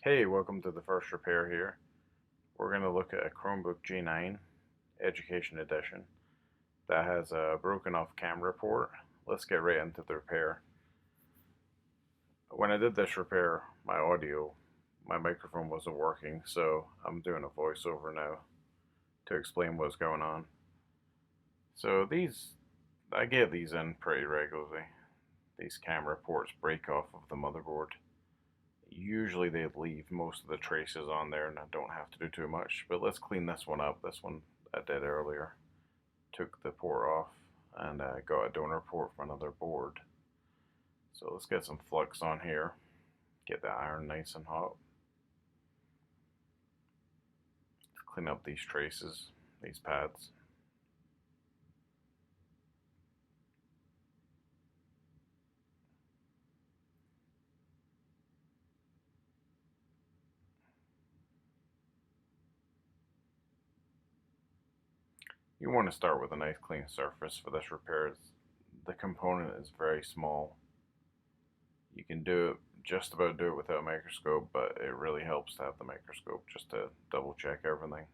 Hey, welcome to the first repair here. We're going to look at a Chromebook G9 Education Edition that has a broken off camera port. Let's get right into the repair. When I did this repair, my microphone wasn't working, so I'm doing a voiceover now to explain what's going on. So I get these in pretty regularly. These camera ports break off of the motherboard. Usually they leave most of the traces on there and I don't have to do too much, but let's clean this one up. This one I did earlier. Took the port off and got a donor port for another board. So let's get some flux on here, get the iron nice and hot. Let's clean up these traces, these pads. You want to start with a nice clean surface for this repair. The component is very small. You can just about do it without a microscope, but it really helps to have the microscope just to double check everything.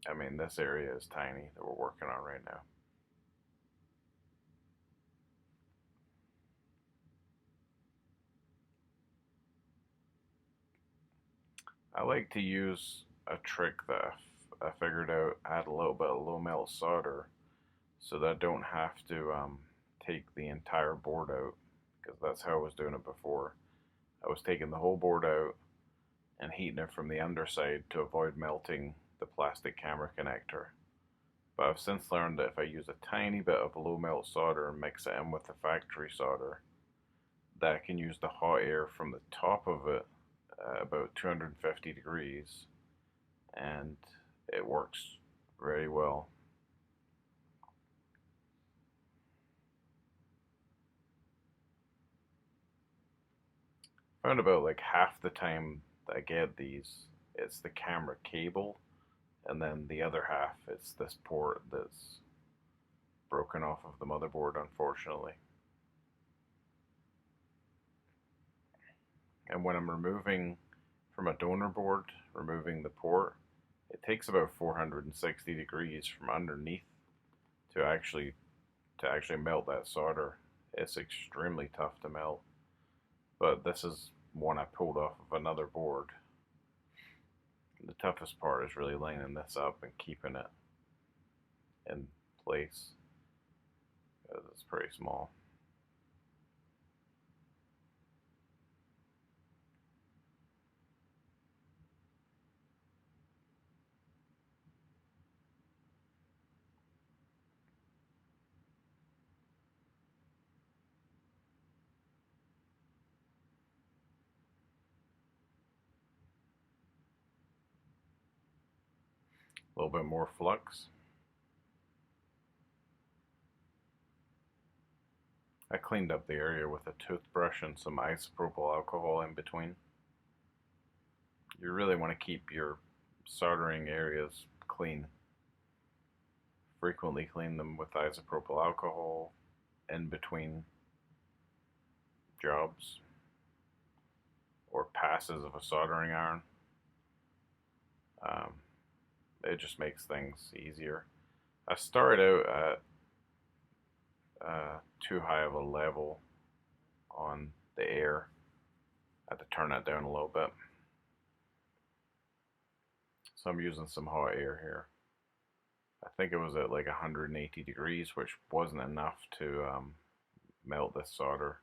I mean, this area is tiny that we're working on right now. I like to use a trick that I figured out. Add a little bit of low melt solder so that I don't have to take the entire board out, because that's how I was doing it before. I was taking the whole board out and heating it from the underside to avoid melting the plastic camera connector. But I've since learned that if I use a tiny bit of low melt solder and mix it in with the factory solder, that I can use the hot air from the top of it about 250 degrees, and it works very well. Found about like half the time that I get these, it's the camera cable, and then the other half it's this port that's broken off of the motherboard, unfortunately. And when I'm removing from a donor board, removing the port, it takes about 460 degrees from underneath to actually melt that solder. It's extremely tough to melt. But this is one I pulled off of another board. The toughest part is really lining this up and keeping it in place, because it's pretty small. A little bit more flux. I cleaned up the area with a toothbrush and some isopropyl alcohol in between. You really want to keep your soldering areas clean. Frequently clean them with isopropyl alcohol in between jobs or passes of a soldering iron. Um, it just makes things easier. I started out at too high of a level on the air. I had to turn that down a little bit. So I'm using some hot air here. I think it was at like 180 degrees, which wasn't enough to melt this solder.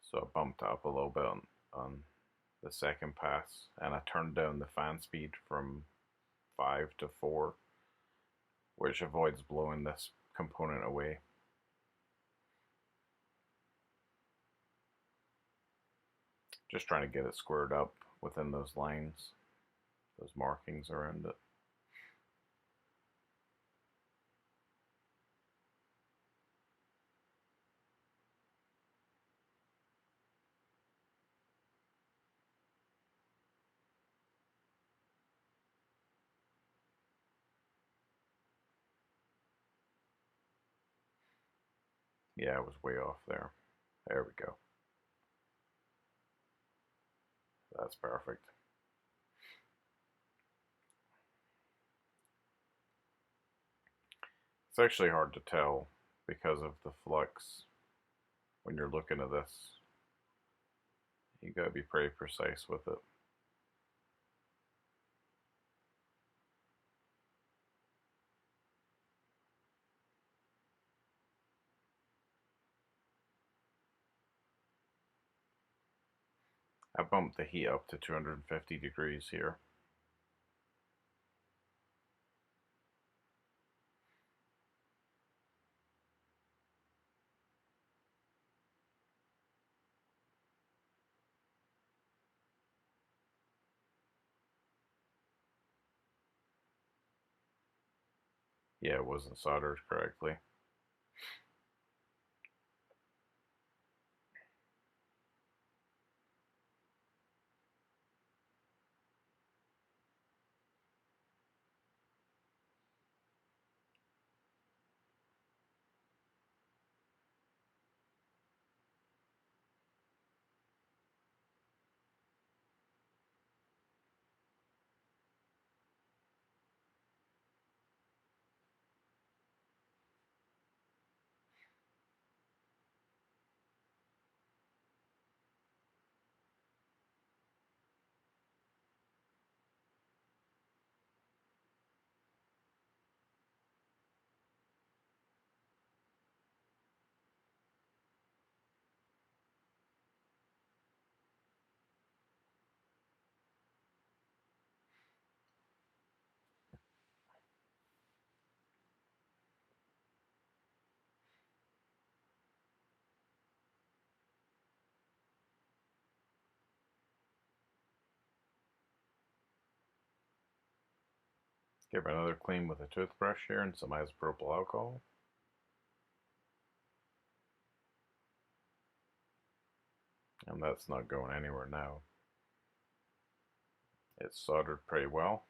So I bumped up a little bit on the second pass, and I turned down the fan speed from 5 to 4, which avoids blowing this component away. Just trying to get it squared up within those lines, those markings around it. Yeah, I was way off there. There we go. That's perfect. It's actually hard to tell because of the flux when you're looking at this. You gotta be pretty precise with it. I bumped the heat up to 250 degrees here. Yeah, it wasn't soldered correctly. Give it another clean with a toothbrush here and some isopropyl alcohol. And that's not going anywhere now. It's soldered pretty well.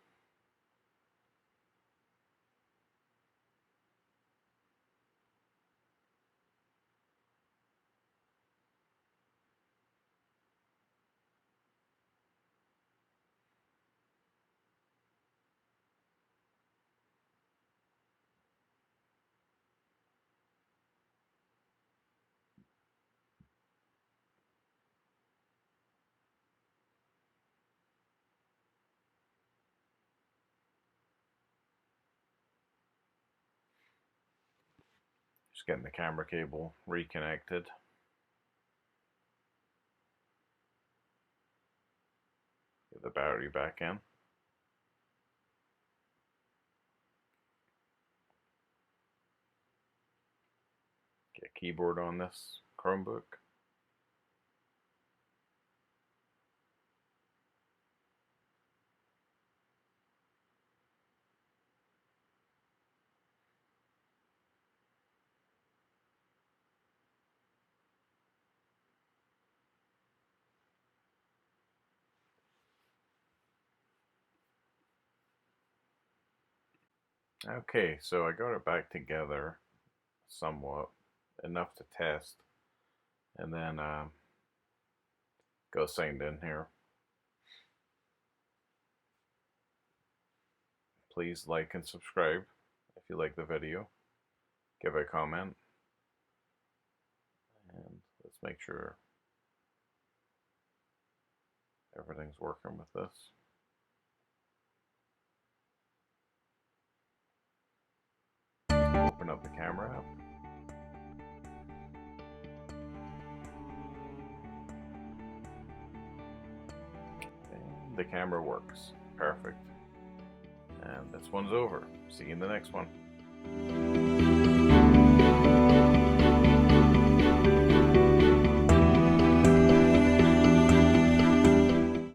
Just getting the camera cable reconnected. Get the battery back in. Get a keyboard on this Chromebook. Okay, so I got it back together somewhat, enough to test, and then go signed in here. Please like and subscribe if you like the video. Give a comment, and let's make sure everything's working with this. Open up the camera app. And the camera works. Perfect. And this one's over. See you in the next one.